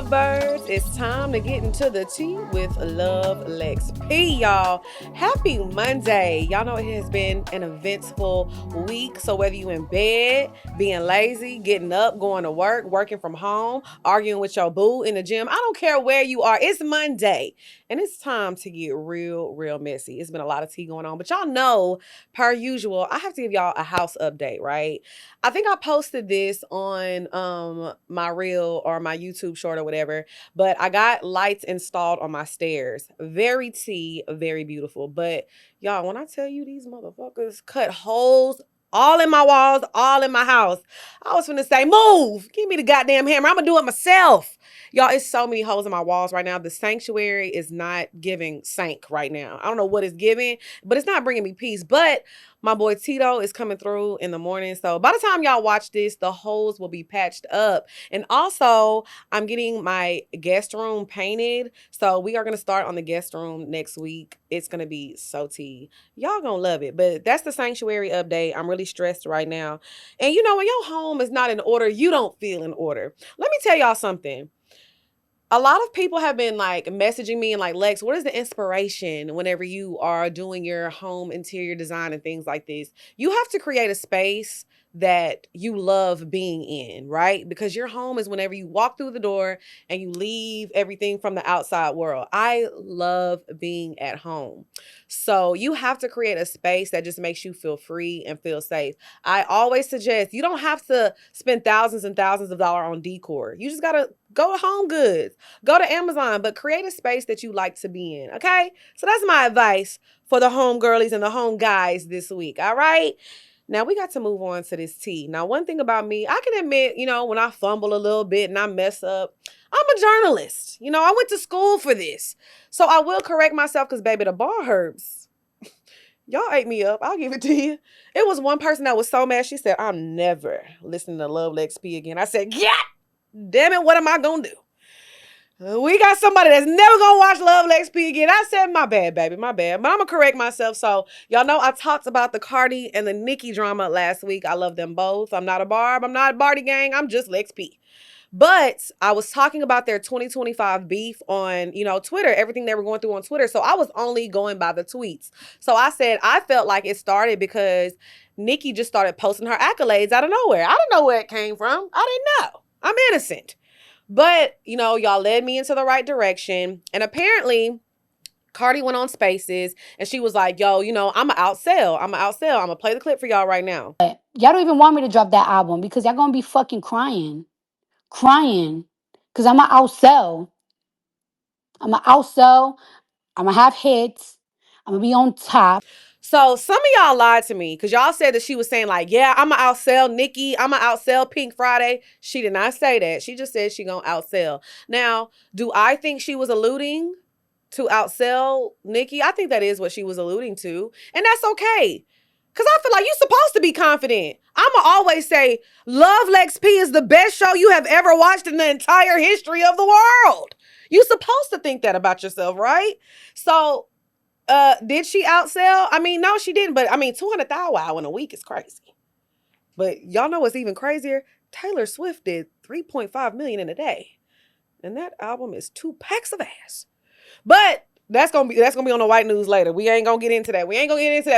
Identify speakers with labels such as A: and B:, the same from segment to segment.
A: lovebirds? It's time to get into the tea with Love Lex P, y'all. Happy Monday. Y'all know it has been an eventful week. So whether you in bed, being lazy, getting up, going to work, working from home, arguing with your boo in the gym, I don't care where you are. It's Monday. And it's time to get real messy. It's been a lot of tea going on. But y'all know, per usual, I have to give y'all a house update, right? I think I posted this on my reel or my YouTube short or whatever, but I got lights installed on my stairs. Very tea, very beautiful. But y'all, when I tell you these motherfuckers cut holes all in my walls, all in my house, I was finna say, move, give me the goddamn hammer. I'm gonna do it myself. Y'all, it's so many holes in my walls right now. The sanctuary is not giving sank right now. I don't know what it's giving, but it's not bringing me peace. But my boy Tito is coming through in the morning. So by the time y'all watch this, the holes will be patched up. And also, I'm getting my guest room painted. So we are going to start on the guest room next week. It's going to be so tea. Y'all going to love it. But that's the sanctuary update. I'm really stressed right now. And you know, when your home is not in order, you don't feel in order. Let me tell y'all something. A lot of people have been like messaging me and like, Lex, what is the inspiration whenever you are doing your home interior design and things like this? You have to create a space that you love being in, right? Because your home is whenever you walk through the door and you leave everything from the outside world. I love being at home. So you have to create a space that just makes you feel free and feel safe. I always suggest you don't have to spend thousands and thousands of dollars on decor. You just got to go to Home Goods, go to Amazon, but create a space that you like to be in, okay? So that's my advice for the home girlies and the home guys this week, all right? Now, we got to move on to this tea. Now, one thing about me, I can admit, you know, when I fumble a little bit and I mess up, I'm a journalist. You know, I went to school for this. So I will correct myself because, baby, the bar hurts. Y'all ate me up. I'll give it to you. It was one person that was so mad. She said, I'm never listening to Love Lex P again. I said, yeah, damn it, what am I going to do? We got somebody that's never gonna watch Love Lex P again. I said, my bad, baby, my bad. But I'm gonna correct myself. So, y'all know I talked about the Cardi and the Nicki drama last week. I love them both. I'm not a Barb. I'm not a Barty gang. I'm just Lex P. But I was talking about their 2025 beef on, you know, Twitter, everything they were going through on Twitter. So I was only going by the tweets. So I said, I felt like it started because Nicki just started posting her accolades out of nowhere. I didn't know where it came from. I didn't know. I'm innocent. But, you know, y'all led me into the right direction. And apparently, Cardi went on Spaces and she was like, yo, you know, I'm going to outsell. I'm going to play the clip for y'all right now.
B: Y'all don't even want me to drop that album because y'all going to be fucking crying. Because I'm going to outsell. I'm going to have hits. I'm going to be on top.
A: So some of y'all lied to me because y'all said that she was saying like, yeah, I'm going to outsell Nicki. I'm going to outsell Pink Friday. She did not say that. She just said she going to outsell. Now, do I think she was alluding to outsell Nicki? I think that is what she was alluding to. And that's okay. Because I feel like you're supposed to be confident. I'm going to always say, Love Lex P is the best show you have ever watched in the entire history of the world. You're supposed to think that about yourself, right? So, did she outsell? I mean, no, she didn't. But I mean, 200,000 wow in a week is crazy. But y'all know what's even crazier? Taylor Swift did 3.5 million in a day. And that album is 2 packs of ass. But that's gonna be on the white news later. We ain't gonna get into that.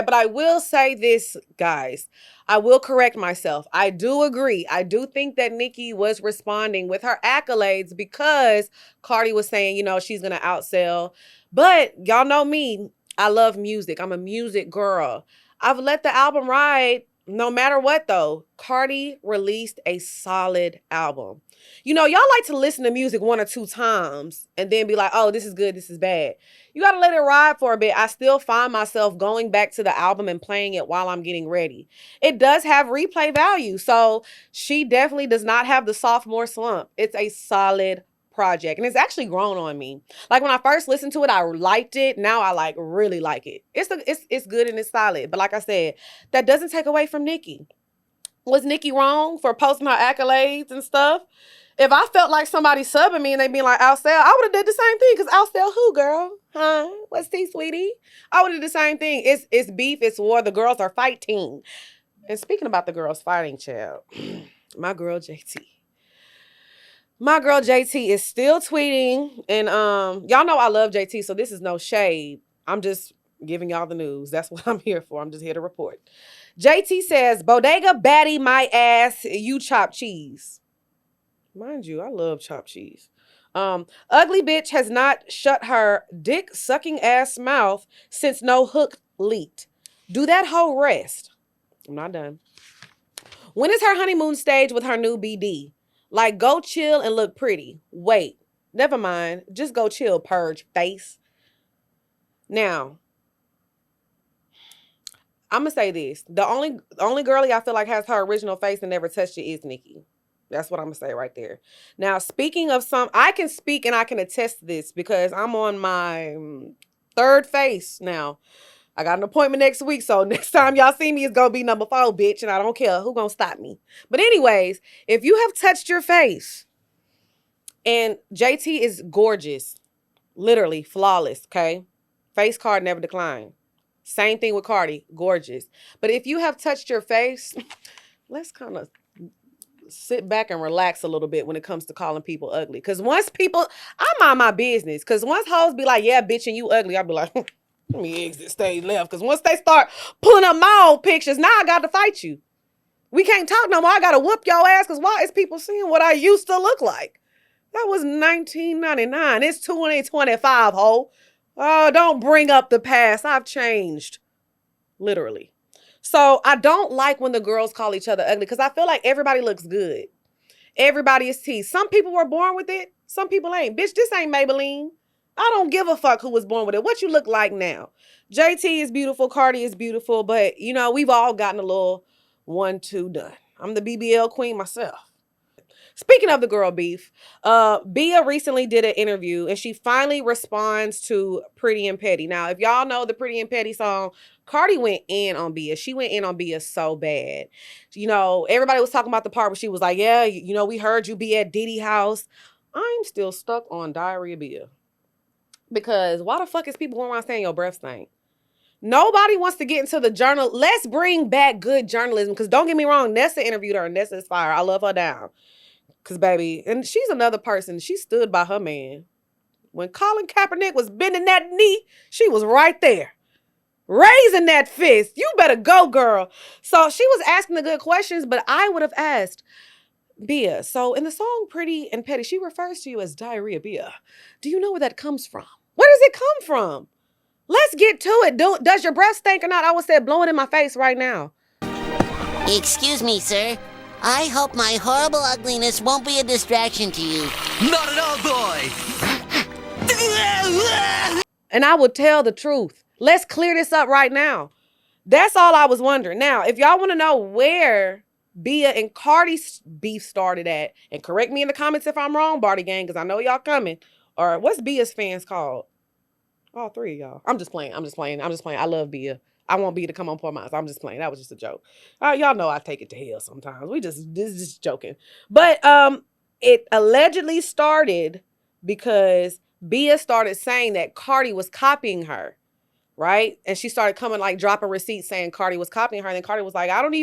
A: But I will say this, guys. I will correct myself. I do agree. I do think that Nicki was responding with her accolades because Cardi was saying, you know, she's gonna outsell. But y'all know me. I love music. I'm a music girl. I've let the album ride no matter what, though. Cardi released a solid album. You know, y'all like to listen to music 1 or 2 times and then be like, oh, this is good, this is bad. You got to let it ride for a bit. I still find myself going back to the album and playing it while I'm getting ready. It does have replay value. So she definitely does not have the sophomore slump. It's a solid project and it's actually grown on me. Like when I first listened to it, I liked it. Now I like really like it. It's good and it's solid. But like I said, that doesn't take away from Nicki. Was Nicki wrong for posting her accolades and stuff? If I felt like somebody subbing me and they being like, outsell, I would have did the same thing. Because outsell who, girl? Huh? What's tea, sweetie? I would have did the same thing. It's beef, it's war. The girls are fighting. And speaking about the girls fighting, child, my girl JT. My girl JT is still tweeting, and y'all know I love JT, so this is no shade. I'm just giving y'all the news. That's what I'm here for. I'm just here to report. JT says, "Bodega baddie my ass, you chop cheese." Mind you, I love chopped cheese. Ugly bitch has not shut her dick sucking ass mouth since no hook leaked. Do that whole rest. I'm not done. When is her honeymoon stage with her new BD? Like, go chill and look pretty. Wait, never mind. Just go chill, purge face. Now, I'm gonna say this: the only girlie I feel like has her original face and never touched it is Nicki. That's what I'm gonna say right there. Now, speaking of I can speak and I can attest to this because I'm on my third face now. I got an appointment next week, so next time y'all see me, it's gonna be number 4, bitch, and I don't care who gonna stop me. But anyways, if you have touched your face, and JT is gorgeous, literally flawless, okay? Face card never declined. Same thing with Cardi, gorgeous. But if you have touched your face, let's kind of sit back and relax a little bit when it comes to calling people ugly. Because once people, I mind my business. Because once hoes be like, yeah, bitch, and you ugly, I'll be like, let me exit stage left. Because once they start pulling up my old pictures, now I got to fight you. We can't talk no more. I got to whoop your ass because why is people seeing what I used to look like? That was 1999. It's 2025, ho. Oh, don't bring up the past. I've changed. Literally. So I don't like when the girls call each other ugly because I feel like everybody looks good. Everybody is teased. Some people were born with it. Some people ain't. Bitch, this ain't Maybelline. I don't give a fuck who was born with it. What you look like now? JT is beautiful. Cardi is beautiful. But, you know, we've all gotten a little 1-2 done. I'm the BBL queen myself. Speaking of the girl beef, Bia recently did an interview and she finally responds to Pretty and Petty. Now, if y'all know the Pretty and Petty song, Cardi went in on Bia. She went in on Bia so bad. You know, everybody was talking about the part where she was like, yeah, you know, we heard you be at Diddy house. I'm still stuck on Diarrhea Bia. Because why the fuck is people going around saying your breath stink? Nobody wants to get into the journal. Let's bring back good journalism. Because don't get me wrong, Nessa interviewed her and Nessa is fire. I love her down. Because, baby, and she's another person. She stood by her man. When Colin Kaepernick was bending that knee, she was right there. Raising that fist. You better go, girl. So she was asking the good questions, but I would have asked, Bia, so in the song Pretty and Petty, she refers to you as Diarrhea Bia. Do you know where that comes from? Where does it come from? Let's get to it. Does your breath stink or not? I would say blow it in my face right now.
C: Excuse me, sir. I hope my horrible ugliness won't be a distraction to you.
D: Not at all, boy!
A: And I will tell the truth. Let's clear this up right now. That's all I was wondering. Now, if y'all want to know where Bia and Cardi's beef started at, and correct me in the comments if I'm wrong, Barty Gang, because I know y'all coming. Or what's Bia's fans called? All 3 of y'all. I'm just playing. I love Bia. I want Bia to come on Poor Minds. I'm just playing. That was just a joke. Y'all know I take it to hell sometimes. This is just joking. But it allegedly started because Bia started saying that Cardi was copying her, right? And she started coming like dropping receipts saying Cardi was copying her. And then Cardi was like, I don't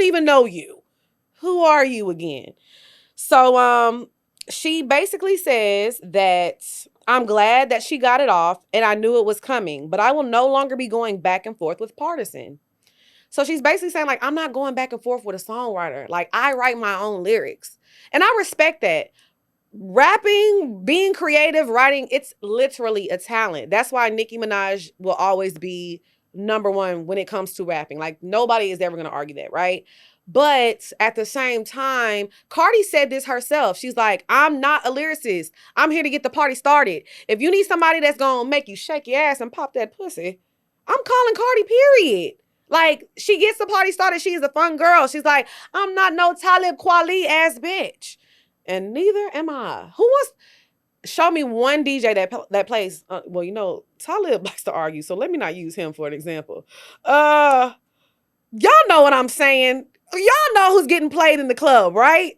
A: even know you. Who are you again? So she basically says that I'm glad that she got it off and I knew it was coming, but I will no longer be going back and forth with Partisan. So she's basically saying, like, I'm not going back and forth with a songwriter. Like, I write my own lyrics. And I respect that. Rapping, being creative, writing, it's literally a talent. That's why Nicki Minaj will always be number 1 when it comes to rapping. Like, nobody is ever going to argue that, right? But at the same time, Cardi said this herself. She's like, I'm not a lyricist. I'm here to get the party started. If you need somebody that's going to make you shake your ass and pop that pussy, I'm calling Cardi, period. Like, she gets the party started. She's a fun girl. She's like, I'm not no Talib Kweli ass bitch. And neither am I. Who wants... Show me one DJ that plays... well, you know, Talib likes to argue, so let me not use him for an example. Y'all know what I'm saying. Y'all know who's getting played in the club, right?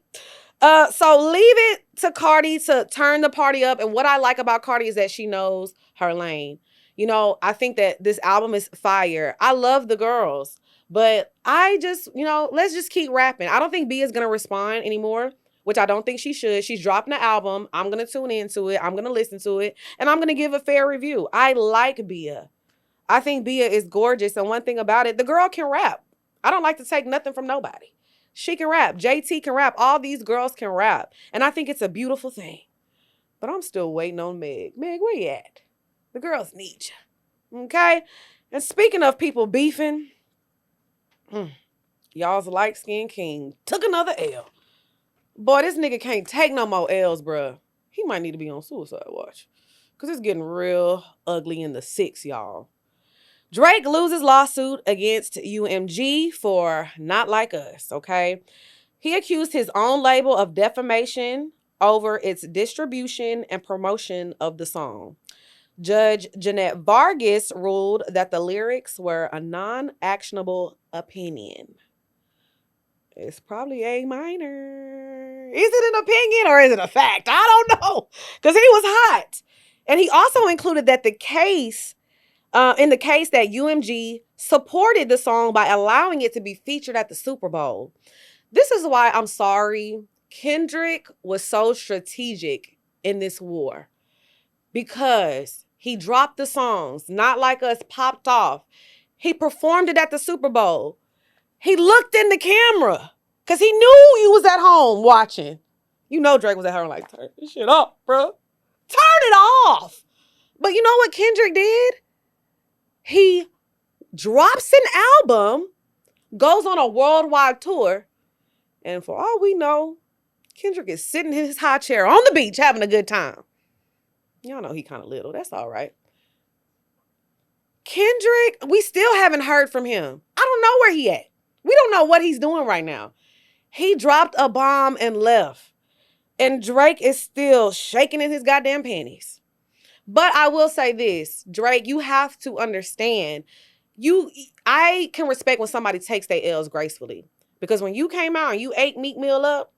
A: So leave it to Cardi to turn the party up. And what I like about Cardi is that she knows her lane. You know, I think that this album is fire. I love the girls. But I just, you know, let's just keep rapping. I don't think B is going to respond anymore. which I don't think she should. She's dropping the album. I'm going to tune into it. I'm going to listen to it. And I'm going to give a fair review. I like Bia. I think Bia is gorgeous. And one thing about it, the girl can rap. I don't like to take nothing from nobody. She can rap. JT can rap. All these girls can rap. And I think it's a beautiful thing. But I'm still waiting on Meg. Meg, where you at? The girls need you. Okay? And speaking of people beefing, y'all's light-skinned king took another L. Boy, this nigga can't take no more L's, bruh. He might need to be on suicide watch. Because it's getting real ugly in the 6, y'all. Drake loses lawsuit against UMG for Not Like Us, okay? He accused his own label of defamation over its distribution and promotion of the song. Judge Jeanette Vargas ruled that the lyrics were a non-actionable opinion. It's probably A minor. Is it an opinion or is it a fact? I don't know. Because he was hot. And he also included that in the case that UMG supported the song by allowing it to be featured at the Super Bowl. This is why I'm sorry Kendrick was so strategic in this war. Because he dropped the songs. Not Like Us popped off. He performed it at the Super Bowl. He looked in the camera because he knew you was at home watching. You know Drake was at home like, turn this shit up, bro. Turn it off. But you know what Kendrick did? He drops an album, goes on a worldwide tour, and for all we know, Kendrick is sitting in his high chair on the beach having a good time. Y'all know he kind of little. That's all right. Kendrick, we still haven't heard from him. I don't know where he at. We don't know what he's doing right now. He dropped a bomb and left. And Drake is still shaking in his goddamn panties. But I will say this, Drake, you have to understand, I can respect when somebody takes their L's gracefully. Because when you came out and you ate Meek Mill up,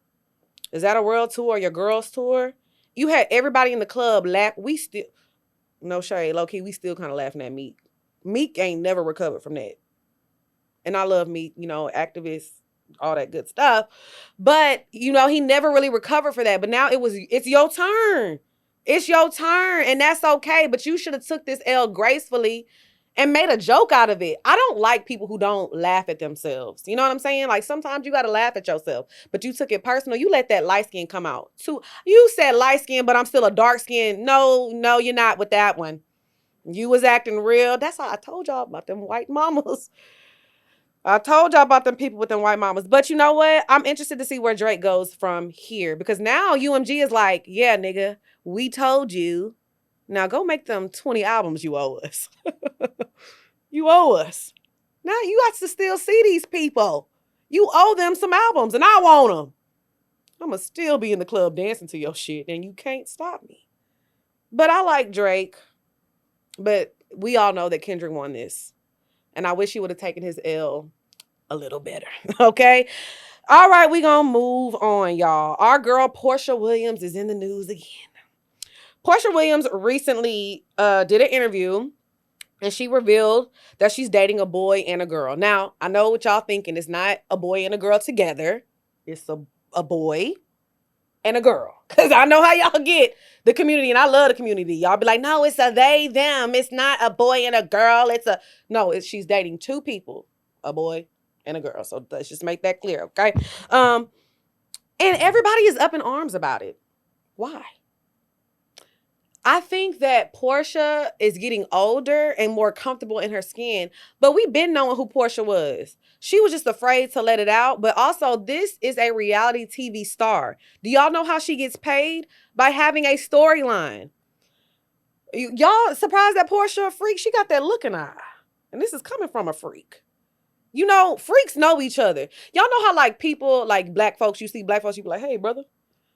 A: is that a world tour or your girls tour? You had everybody in the club laugh. No shade, low-key, we still kind of laughing at Meek. Meek ain't never recovered from that. And I love Meek, activists, all that good stuff. But, he never really recovered for that. But now it's your turn. It's your turn. And that's okay. But you should have took this L gracefully and made a joke out of it. I don't like people who don't laugh at themselves. You know what I'm saying? Like, sometimes you got to laugh at yourself. But you took it personal. You let that light skin come out. You said light skin, but I'm still a dark skin. No, you're not with that one. You was acting real. That's how I told y'all about them white mamas. I told y'all about them people with them white mamas. But you know what? I'm interested to see where Drake goes from here. Because now UMG is like, yeah, nigga, we told you. Now go make them 20 albums you owe us. You owe us. Now you got to still see these people. You owe them some albums and I want them. I'm going to still be in the club dancing to your shit and you can't stop me. But I like Drake. But we all know that Kendrick won this. And I wish he would have taken his L a little better. Okay? All right, we going to move on, y'all. Our girl Porsha Williams is in the news again. Porsha Williams recently did an interview and she revealed that she's dating a boy and a girl. Now, I know what y'all thinking. It's not a boy and a girl together. It's a boy and a girl. Because I know how y'all get the community, and I love the community. Y'all be like, no, it's a they, them. It's not a boy and a girl. She's dating two people, a boy and a girl. So let's just make that clear, okay? And everybody is up in arms about it. Why? I think that Porsha is getting older and more comfortable in her skin, but we've been knowing who Porsha was. She was just afraid to let it out, but also this is a reality TV star. Do y'all know how she gets paid? By having a storyline. Y'all surprised that Porsha a freak? She got that looking eye, and this is coming from a freak. Freaks know each other. Y'all know how people, black folks, you see black folks, you be like, hey, brother.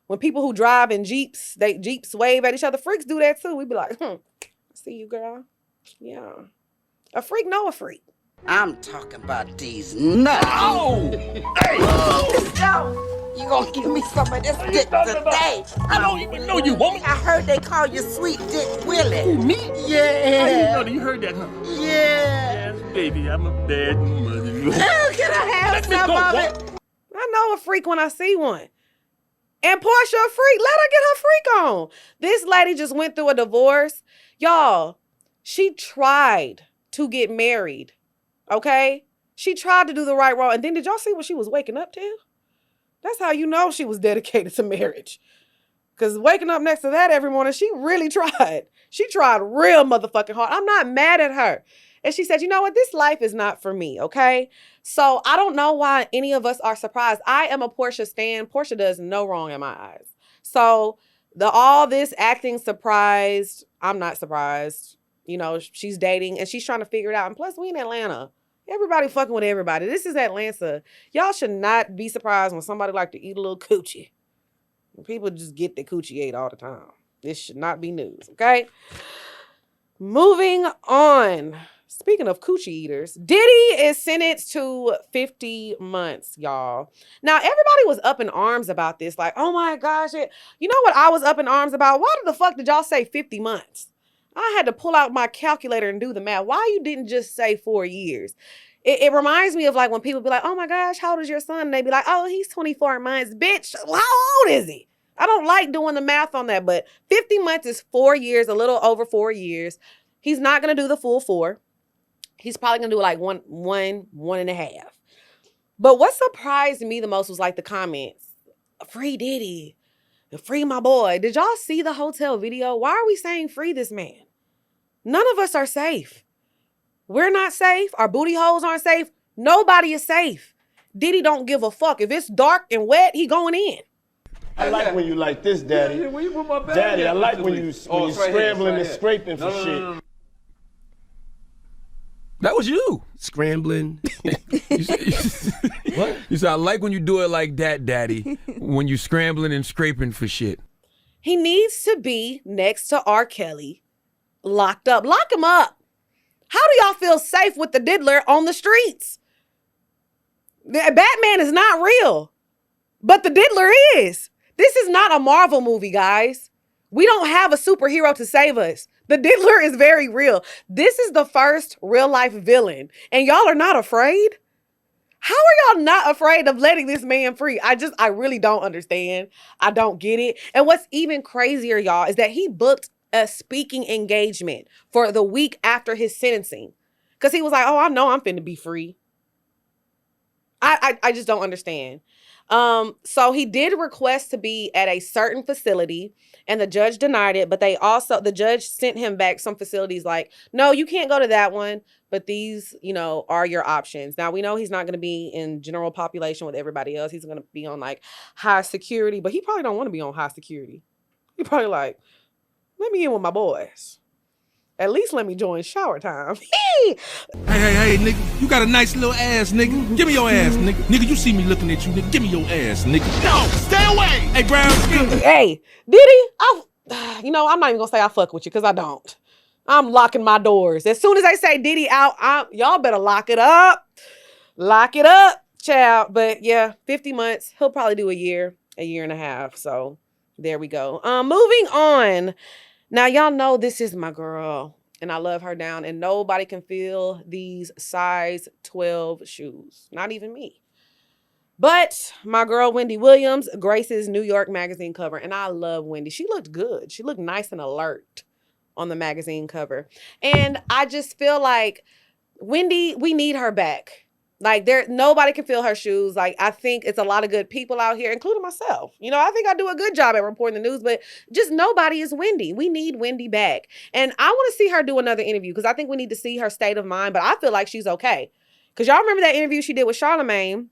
A: When people who drive in Jeeps, Jeeps wave at each other. Freaks do that too. We be like, I see you, girl. Yeah. A freak know a freak.
D: I'm talking about these nuts. Oh! Hey! Oh! You gonna give me some of this dick today?
E: I don't even know you, woman.
D: I heard they call you Sweet Dick Willie.
E: Who, me?
D: Yeah.
E: How you heard that, huh?
D: Yeah.
E: Yes, baby, I'm a bad mother.
D: Oh, can I have some of it?
A: I know a freak when I see one. And Porsha a freak. Let her get her freak on. This lady just went through a divorce. Y'all, she tried to get married. Okay? She tried to do the right role. And then did y'all see what she was waking up to? That's how you know she was dedicated to marriage. Because waking up next to that every morning, she really tried. She tried real motherfucking hard. I'm not mad at her. And she said, you know what? This life is not for me, okay? So I don't know why any of us are surprised. I am a Porsha stan. Porsha does no wrong in my eyes. So all this acting surprised, I'm not surprised. You know, she's dating and she's trying to figure it out. And plus, we in Atlanta. Everybody fucking with everybody. This is Atlanta. Y'all should not be surprised when somebody like to eat a little coochie. People just get the coochie ate all the time. This should not be news, okay? Moving on. Speaking of coochie eaters, Diddy is sentenced to 50 months, y'all. Now, everybody was up in arms about this. Like, oh my gosh. You know what I was up in arms about? Why the fuck did y'all say 50 months? I had to pull out my calculator and do the math. Why you didn't just say 4 years? It reminds me of like when people be like, oh my gosh, how old is your son? And they be like, oh, he's 24 months. Bitch, how old is he? I don't like doing the math on that, but 50 months is 4 years, a little over 4 years. He's not going to do the full 4. He's probably going to do like one and a half. But what surprised me the most was like the comments. Free Diddy. Free my boy. Did y'all see the hotel video? Why are we saying free this man? None of us are safe. We're not safe. Our booty holes aren't safe. Nobody is safe. Diddy don't give a fuck. If it's dark and wet, he going in.
F: I like when you like this, Daddy.
E: Yeah, where you put my bag?
F: Daddy, I like when you scrambling and scraping for shit.
E: No. That was you.
G: Scrambling.
E: What? You said, I like when you do it like that, Daddy. When you scrambling and scraping for shit.
A: He needs to be next to R. Kelly, locked up. Lock him up. How do y'all feel safe with the diddler on the streets? Batman is not real, but the diddler is. This is not a Marvel movie, guys. We don't have a superhero to save us. The diddler is very real. This is the first real life villain, and y'all are not afraid? How are y'all not afraid of letting this man free? I really don't understand. I don't get it. And what's even crazier, y'all, is that he booked a speaking engagement for the week after his sentencing. Because he was like, oh, I know I'm finna be free. I just don't understand. So he did request to be at a certain facility and the judge denied it, but the judge sent him back some facilities like, no, you can't go to that one, but these, are your options. Now we know he's not going to be in general population with everybody else. He's going to be on like high security, but he probably don't want to be on high security. He probably like, let me in with my boys. At least let me join shower time.
G: Hey, nigga, you got a nice little ass, nigga. Give me your ass, nigga. Nigga, you see me looking at you, nigga. Give me your ass, nigga. No, stay away. Hey, Brown.
A: Hey, Diddy, I'm not even gonna say I fuck with you because I don't. I'm locking my doors. As soon as they say Diddy out, y'all better lock it up. Lock it up, child. But yeah, 50 months. He'll probably do a year and a half. So there we go. Moving on. Now, y'all know this is my girl, and I love her down, and nobody can fill these size 12 shoes. Not even me. But my girl, Wendy Williams, graces New York Magazine cover, and I love Wendy. She looked good. She looked nice and alert on the magazine cover. And I just feel like Wendy, we need her back. Like, nobody can fill her shoes. Like, I think it's a lot of good people out here, including myself. I think I do a good job at reporting the news, but just nobody is Wendy. We need Wendy back. And I want to see her do another interview because I think we need to see her state of mind, but I feel like she's okay. Because y'all remember that interview she did with Charlamagne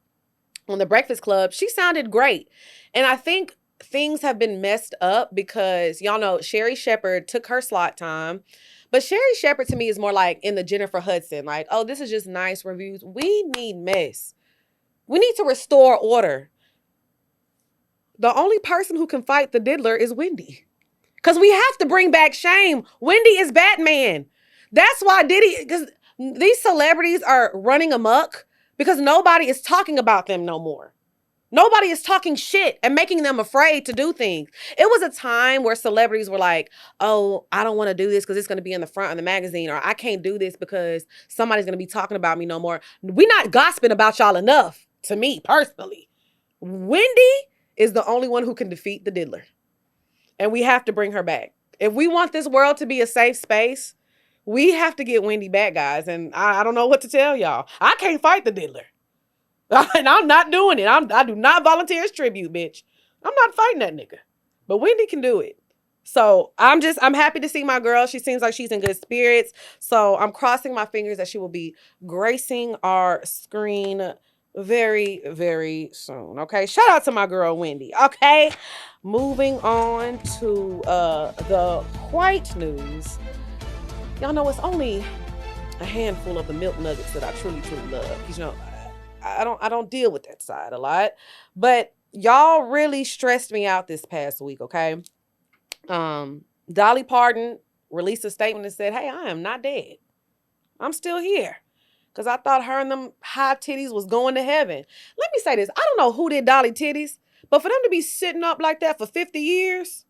A: on The Breakfast Club? She sounded great. And I think things have been messed up because, y'all know, Sherri Shepherd took her slot time. But Sherri Shepherd to me is more like in the Jennifer Hudson. Like, oh, this is just nice reviews. We need mess. We need to restore order. The only person who can fight the diddler is Wendy. Because we have to bring back shame. Wendy is Batman. That's why because these celebrities are running amok because nobody is talking about them no more. Nobody is talking shit and making them afraid to do things. It was a time where celebrities were like, oh, I don't want to do this because it's going to be in the front of the magazine, or I can't do this because somebody's going to be talking about me no more. We're not gossiping about y'all enough, to me personally. Wendy is the only one who can defeat the diddler. And we have to bring her back. If we want this world to be a safe space, we have to get Wendy back, guys. And I don't know what to tell y'all. I can't fight the diddler. And I'm not doing it. I do not volunteer as tribute, bitch. I'm not fighting that nigga. But Wendy can do it. So I'm happy to see my girl. She seems like she's in good spirits. So I'm crossing my fingers that she will be gracing our screen very, very soon. Okay. Shout out to my girl, Wendy. Okay. Moving on to the white news. Y'all know it's only a handful of the milk nuggets that I truly, truly love. You know, I don't deal with that side a lot. But y'all really stressed me out this past week, okay? Dolly Parton released a statement and said, hey, I am not dead. I'm still here. Because I thought her and them high titties was going to heaven. Let me say this. I don't know who did Dolly titties, but for them to be sitting up like that for 50 years,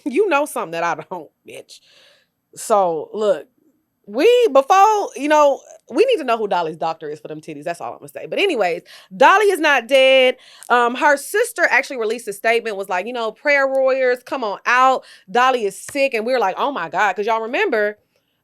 A: you know something that I don't, bitch. So, look, we need to know who Dolly's doctor is for them titties. That's all I'm going to say. But anyways, Dolly is not dead. Her sister actually released a statement, was like, prayer warriors, come on out. Dolly is sick. And we were like, oh my God. Because y'all remember,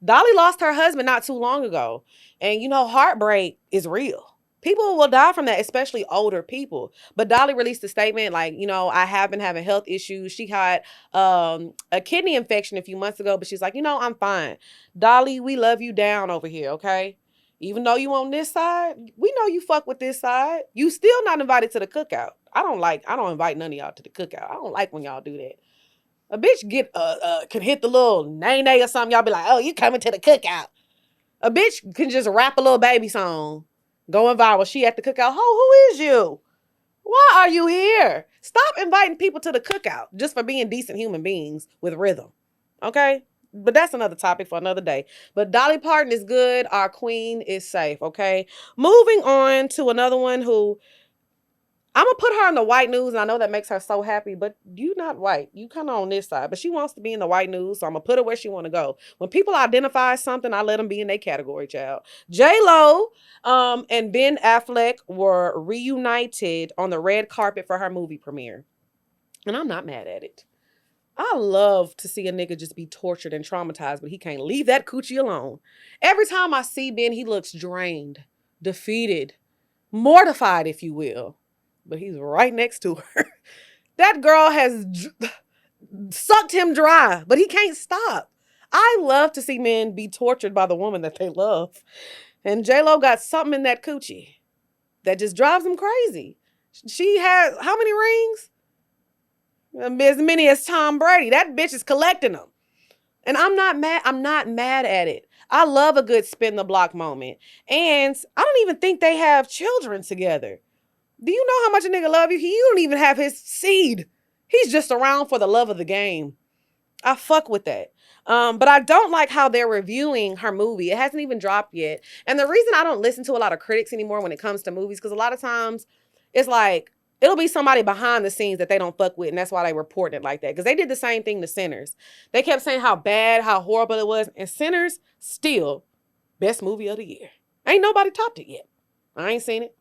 A: Dolly lost her husband not too long ago. And, heartbreak is real. People will die from that, especially older people. But Dolly released a statement like, I have been having health issues. She had a kidney infection a few months ago, but she's like, I'm fine. Dolly, we love you down over here, okay? Even though you on this side, we know you fuck with this side. You still not invited to the cookout. I don't invite none of y'all to the cookout. I don't like when y'all do that. A bitch can hit the little nay-nay or something. Y'all be like, oh, you coming to the cookout. A bitch can just rap a little baby song. Going viral. She at the cookout. Who is you? Why are you here? Stop inviting people to the cookout just for being decent human beings with rhythm. Okay? But that's another topic for another day. But Dolly Parton is good. Our queen is safe. Okay? Moving on to another one who I'm going to put her in the white news, and I know that makes her so happy, but you not white. You kind of on this side, but she wants to be in the white news, so I'm going to put her where she want to go. When people identify something, I let them be in their category, child. J-Lo and Ben Affleck were reunited on the red carpet for her movie premiere, and I'm not mad at it. I love to see a nigga just be tortured and traumatized, but he can't leave that coochie alone. Every time I see Ben, he looks drained, defeated, mortified, if you will. But he's right next to her. That girl has sucked him dry, but he can't stop. I love to see men be tortured by the woman that they love. And J-Lo got something in that coochie that just drives him crazy. She has, how many rings? As many as Tom Brady. That bitch is collecting them. And I'm not mad at it. I love a good spin the block moment. And I don't even think they have children together. Do you know how much a nigga love you? You don't even have his seed. He's just around for the love of the game. I fuck with that. But I don't like how they're reviewing her movie. It hasn't even dropped yet. And the reason I don't listen to a lot of critics anymore when it comes to movies, because a lot of times it's like, it'll be somebody behind the scenes that they don't fuck with, and that's why they report it like that. Because they did the same thing to Sinners. They kept saying how bad, how horrible it was, and Sinners, still, best movie of the year. Ain't nobody topped it yet. I ain't seen it.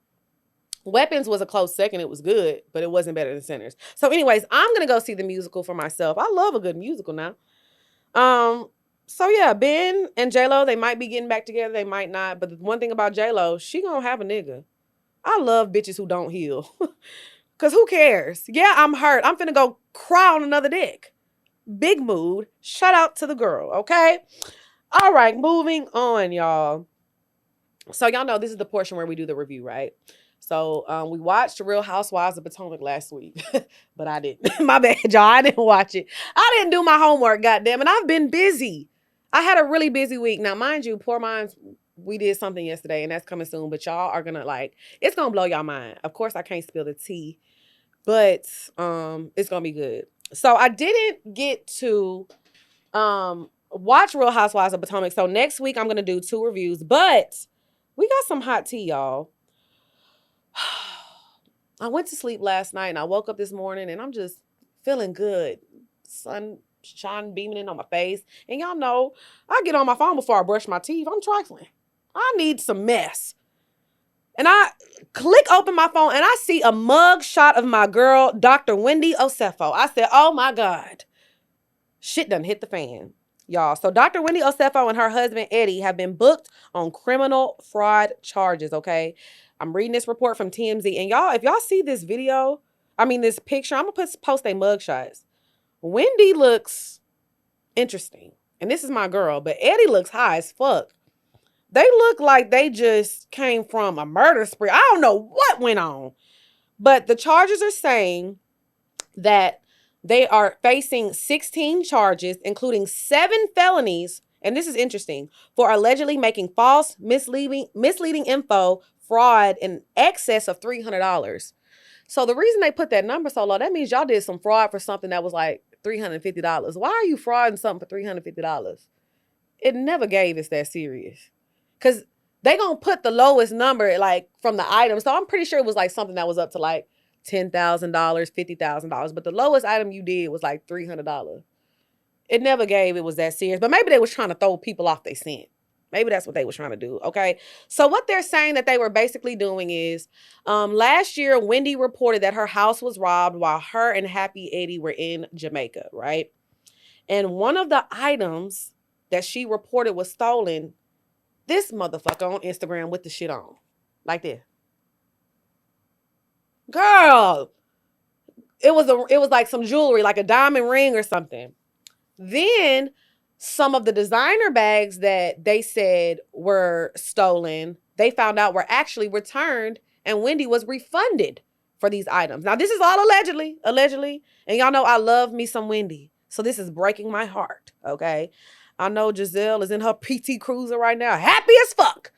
A: Weapons was a close second. It was good, but it wasn't better than Sinners. So anyways, I'm going to go see the musical for myself. I love a good musical now. So yeah, Ben and J-Lo, they might be getting back together. They might not. But the one thing about J-Lo, she going to have a nigga. I love bitches who don't heal. Because who cares? Yeah, I'm hurt. I'm finna go cry on another dick. Big mood. Shout out to the girl, okay? All right, moving on, y'all. So y'all know this is the portion where we do the review, right? So we watched Real Housewives of Potomac last week, but I didn't. My bad, y'all. I didn't watch it. I didn't do my homework, goddamn, and I've been busy. I had a really busy week. Now, mind you, poor minds, we did something yesterday, and that's coming soon, but y'all are going to, it's going to blow y'all mind. Of course, I can't spill the tea, but it's going to be good. So I didn't get to watch Real Housewives of Potomac. So next week, I'm going to do 2 reviews, but we got some hot tea, y'all. I went to sleep last night and I woke up this morning and I'm just feeling good. Sunshine beaming in on my face. And y'all know, I get on my phone before I brush my teeth. I'm trifling. I need some mess. And I click open my phone and I see a mug shot of my girl, Dr. Wendy Osefo. I said, oh my God. Shit done hit the fan, y'all. So Dr. Wendy Osefo and her husband, Eddie, have been booked on criminal fraud charges, okay? I'm reading this report from TMZ. And y'all, if y'all see this this picture, I'm going to post their mug shots. Wendy looks interesting. And this is my girl. But Eddie looks high as fuck. They look like they just came from a murder spree. I don't know what went on. But the charges are saying that they are facing 16 charges, including 7 felonies. And this is interesting, for allegedly making false, misleading info, fraud in excess of $300. So the reason they put that number so low, that means y'all did some fraud for something that was like $350. Why are you frauding something for $350? It never gave us that serious. Because they going to put the lowest number like from the item. So I'm pretty sure it was like something that was up to like $10,000, $50,000. But the lowest item you did was like $300. It never gave it was that serious. But maybe they was trying to throw people off their scent. Maybe that's what they was trying to do, okay? So what they're saying that they were basically doing is, last year, Wendy reported that her house was robbed while her and Happy Eddie were in Jamaica, right? And one of the items that she reported was stolen, this motherfucker on Instagram with the shit on. Like this. Girl, it was like some jewelry, like a diamond ring or something. Then some of the designer bags that they said were stolen, they found out were actually returned, and Wendy was refunded for these items. Now, this is all allegedly. And y'all know I love me some Wendy. So this is breaking my heart, okay? I know Giselle is in her PT Cruiser right now, happy as fuck.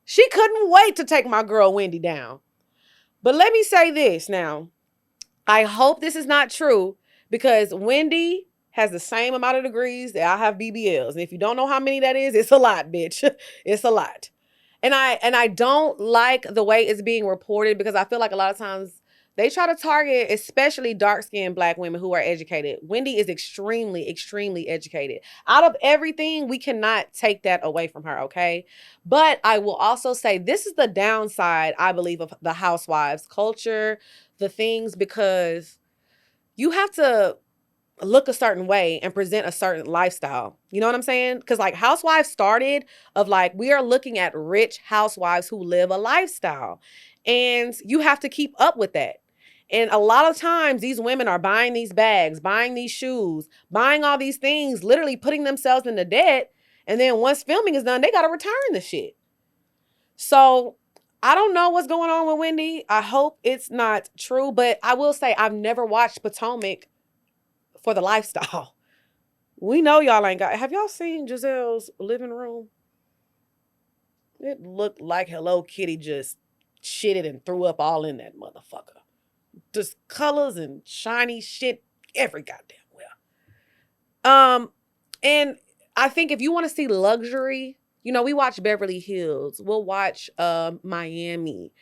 A: She couldn't wait to take my girl Wendy down. But let me say this now. I hope this is not true, because Wendy has the same amount of degrees that I have BBLs. And if you don't know how many that is, it's a lot, bitch. It's a lot. And I don't like the way it's being reported, because I feel like a lot of times they try to target especially dark-skinned Black women who are educated. Wendy is extremely, extremely educated. Out of everything, we cannot take that away from her, okay? But I will also say this is the downside, I believe, of the housewives culture, the things, because you have to look a certain way and present a certain lifestyle. You know what I'm saying? Because like housewives started of like, we are looking at rich housewives who live a lifestyle. And you have to keep up with that. And a lot of times these women are buying these bags, buying these shoes, buying all these things, literally putting themselves into debt. And then once filming is done, they got to return the shit. So I don't know what's going on with Wendy. I hope it's not true. But I will say I've never watched Potomac for the lifestyle. We know y'all ain't got. Have y'all seen Giselle's living room? It looked like Hello Kitty just shitted and threw up all in that motherfucker. Just colors and shiny shit every goddamn well. And I think if you want to see luxury, you know, we watch Beverly Hills, we'll watch Miami,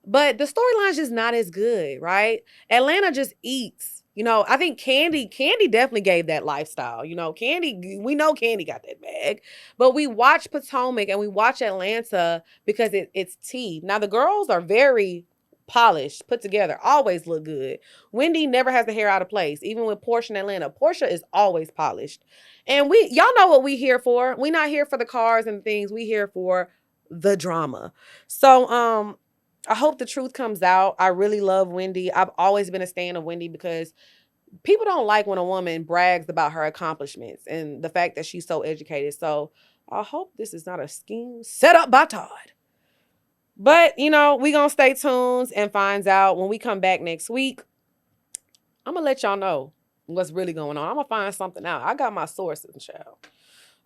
A: but the storyline's just not as good, right? Atlanta just eats. You know, I think Candy definitely gave that lifestyle. You know, we know Candy got that bag. But we watch Potomac and we watch Atlanta because it's tea. Now, the girls are very polished, put together, always look good. Wendy never has the hair out of place, even with Porsha in Atlanta. Porsha is always polished. And y'all know what we here for. We not here for the cars and things. We here for the drama. So, I hope the truth comes out. I really love Wendy. I've always been a stan of Wendy because people don't like when a woman brags about her accomplishments and the fact that she's so educated. So I hope this is not a scheme set up by Todd. But, you know, we going to stay tuned and find out when we come back next week. I'm going to let y'all know what's really going on. I'm going to find something out. I got my sources, child.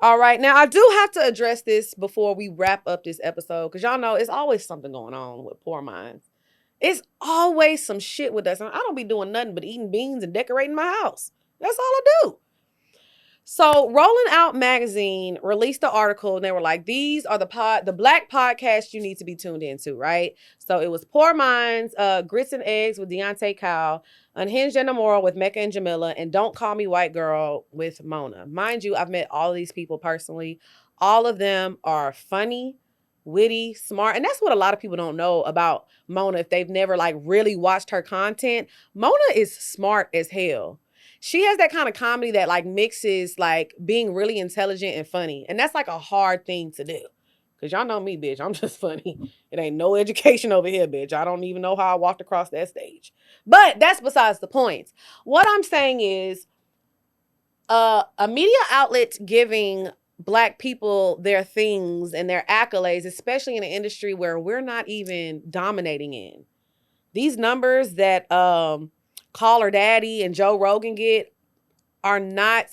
A: All right. Now, I do have to address this before we wrap up this episode because y'all know it's always something going on with Poor Minds. It's always some shit with us. And I don't be doing nothing but eating beans and decorating my house. That's all I do. So Rolling Out Magazine released the article and they were like, these are the Black podcasts you need to be tuned into, right? So it was Poor Minds, Grits and Eggs with Deontay Kyle, Unhinged and Immoral with Mecca and Jamila, and Don't Call Me White Girl with Mona. Mind you, I've met all of these people personally. All of them are funny, witty, smart. And that's what a lot of people don't know about Mona if they've never like really watched her content. Mona is smart as hell. She has that kind of comedy that like mixes like being really intelligent and funny. And that's like a hard thing to do. Cause y'all know me, bitch. I'm just funny. It ain't no education over here, bitch. I don't even know how I walked across that stage. But that's besides the point. What I'm saying is a media outlet giving Black people their things and their accolades, especially in an industry where we're not even dominating in. These numbers that Call Her Daddy and Joe Rogan get are not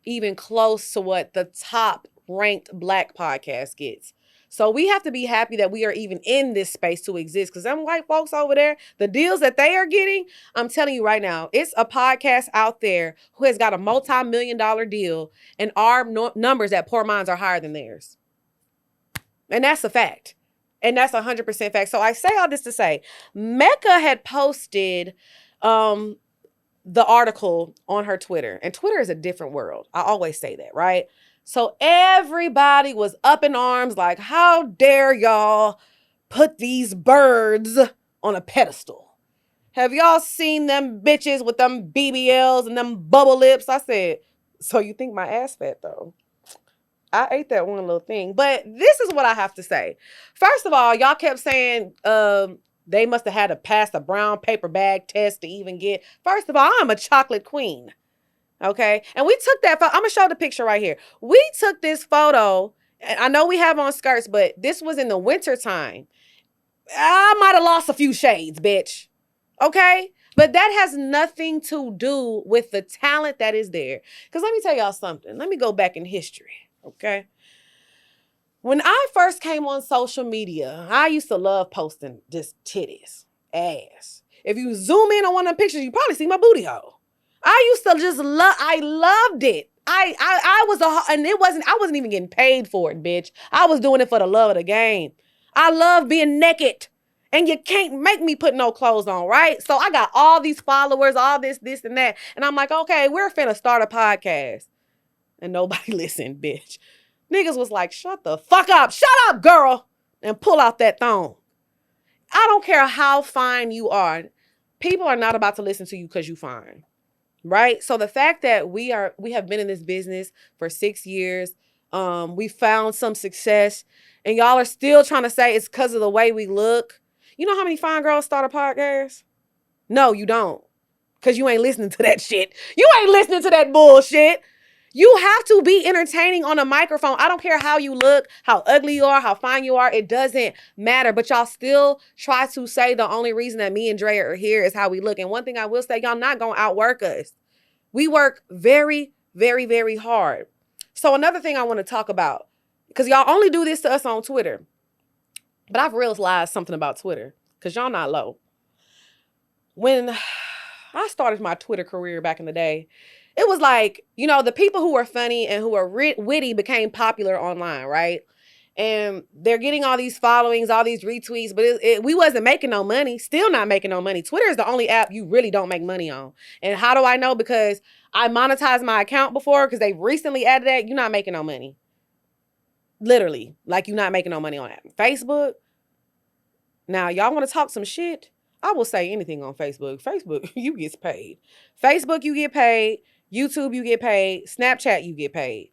A: even close to what the top ranked Black podcast gets. So we have to be happy that we are even in this space to exist. Because them white folks over there, the deals that they are getting, I'm telling you right now, it's a podcast out there who has got a multi-million-dollar deal, and our numbers at Poor Minds are higher than theirs. And that's a fact. And that's 100% fact. So I say all this to say, Mecca had posted the article on her Twitter. And Twitter is a different world. I always say that, right? So everybody was up in arms like, how dare y'all put these birds on a pedestal? Have y'all seen them bitches with them BBLs and them bubble lips? I said, so you think my ass fat though? I ate that one little thing. But this is what I have to say. First of all, y'all kept saying they must have had to pass a brown paper bag test to even get. First of all, I'm a chocolate queen. Okay. And we took that photo. I'm going to show the picture right here. We took this photo. And I know we have on skirts, but this was in the winter time. I might have lost a few shades, bitch. Okay. But that has nothing to do with the talent that is there. Because let me tell y'all something. Let me go back in history. Okay. When I first came on social media, I used to love posting just titties, ass. If you zoom in on one of the pictures, you probably see my booty hole. I used to just I loved it. I wasn't even getting paid for it, bitch. I was doing it for the love of the game. I love being naked. And you can't make me put no clothes on, right? So I got all these followers, all this, and that. And I'm like, okay, we're finna start a podcast. And nobody listened, bitch. Niggas was like, shut the fuck up. Shut up, girl. And pull out that thong. I don't care how fine you are. People are not about to listen to you because you fine. Right? So the fact that we have been in this business for 6 years, we found some success, and y'all are still trying to say it's because of the way we look. You know how many fine girls start a podcast? No, you don't. Because you ain't listening to that shit. You ain't listening to that bullshit. You have to be entertaining on a microphone. I don't care how you look, how ugly you are, how fine you are. It doesn't matter. But y'all still try to say the only reason that me and Dre are here is how we look. And one thing I will say, y'all not going to outwork us. We work very, very, very hard. So another thing I want to talk about, because y'all only do this to us on Twitter. But I've realized something about Twitter, because y'all not low. When I started my Twitter career back in the day, it was like, you know, the people who were funny and who were witty became popular online, right? And they're getting all these followings, all these retweets, but we wasn't making no money, still not making no money. Twitter is the only app you really don't make money on. And how do I know? Because I monetized my account before, because they recently added that. You're not making no money. Literally, like you're not making no money on that. Facebook, now y'all want to talk some shit? I will say anything on Facebook. Facebook, you get paid. Facebook, you get paid. YouTube, you get paid. Snapchat, you get paid.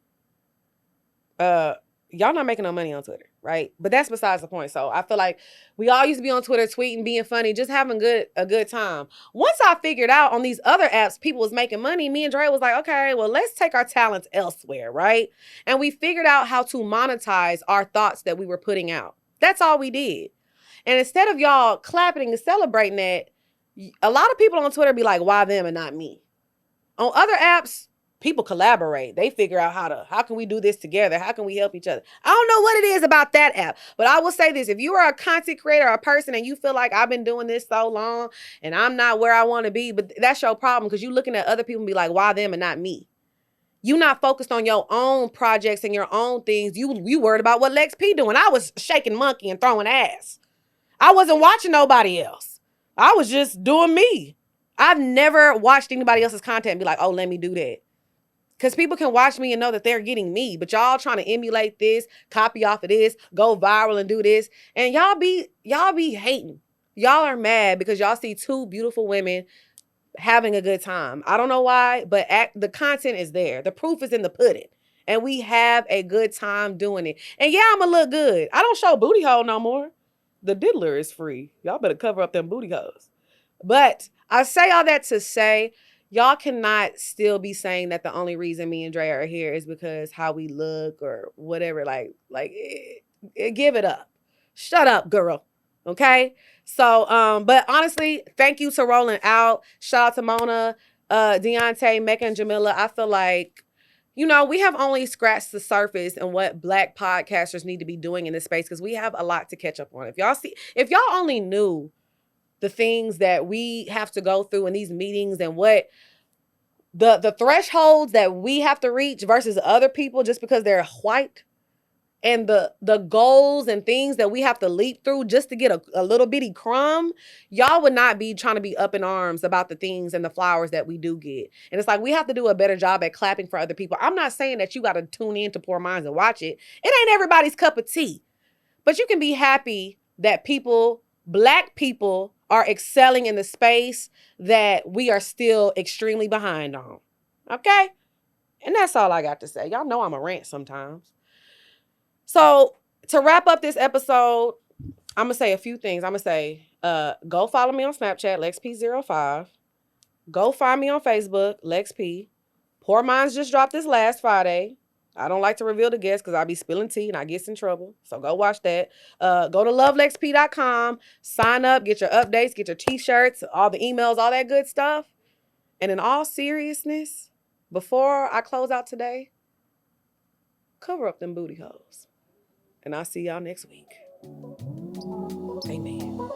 A: Y'all not making no money on Twitter, right? But that's besides the point. So I feel like we all used to be on Twitter tweeting, being funny, just having a good time. Once I figured out on these other apps people was making money, me and Dre was like, okay, well, let's take our talents elsewhere, right? And we figured out how to monetize our thoughts that we were putting out. That's all we did. And instead of y'all clapping and celebrating that, a lot of people on Twitter be like, why them and not me? On other apps, people collaborate. They figure out how can we do this together? How can we help each other? I don't know what it is about that app, but I will say this. If you are a content creator or a person and you feel like I've been doing this so long and I'm not where I want to be, but that's your problem, because you're looking at other people and be like, why them and not me? You're not focused on your own projects and your own things. You worried about what Lex P doing. I was shaking monkey and throwing ass. I wasn't watching nobody else. I was just doing me. I've never watched anybody else's content and be like, oh, let me do that. Because people can watch me and know that they're getting me, but y'all trying to emulate this, copy off of this, go viral and do this. And y'all be hating. Y'all are mad because y'all see two beautiful women having a good time. I don't know why, but the content is there. The proof is in the pudding. And we have a good time doing it. And yeah, I'ma look good. I don't show booty hole no more. The diddler is free. Y'all better cover up them booty holes. But I say all that to say, y'all cannot still be saying that the only reason me and Dre are here is because how we look or whatever. Give it up. Shut up, girl. Okay? So, but honestly, thank you to Rolling Out. Shout out to Mona, Deontay, Mecca, and Jamila. I feel like, we have only scratched the surface and what Black podcasters need to be doing in this space because we have a lot to catch up on. If y'all only knew the things that we have to go through in these meetings and what the thresholds that we have to reach versus other people just because they're white, and the goals and things that we have to leap through just to get a little bitty crumb, y'all would not be trying to be up in arms about the things and the flowers that we do get. And it's like we have to do a better job at clapping for other people. I'm not saying that you got to tune in to Poor Minds and watch it. It ain't everybody's cup of tea. But you can be happy that Black people are excelling in the space that we are still extremely behind on. Okay? And that's all I got to say. Y'all know I'm a rant sometimes. So to wrap up this episode, I'm going to say a few things. I'm going to say, go follow me on Snapchat, LexP05. Go find me on Facebook, Lex P. Poor Minds just dropped this last Friday. I don't like to reveal the guests because I be spilling tea and I get in trouble. So go watch that. Go to lovelexp.com, sign up, get your updates, get your t-shirts, all the emails, all that good stuff. And in all seriousness, before I close out today, cover up them booty holes. And I'll see y'all next week. Amen.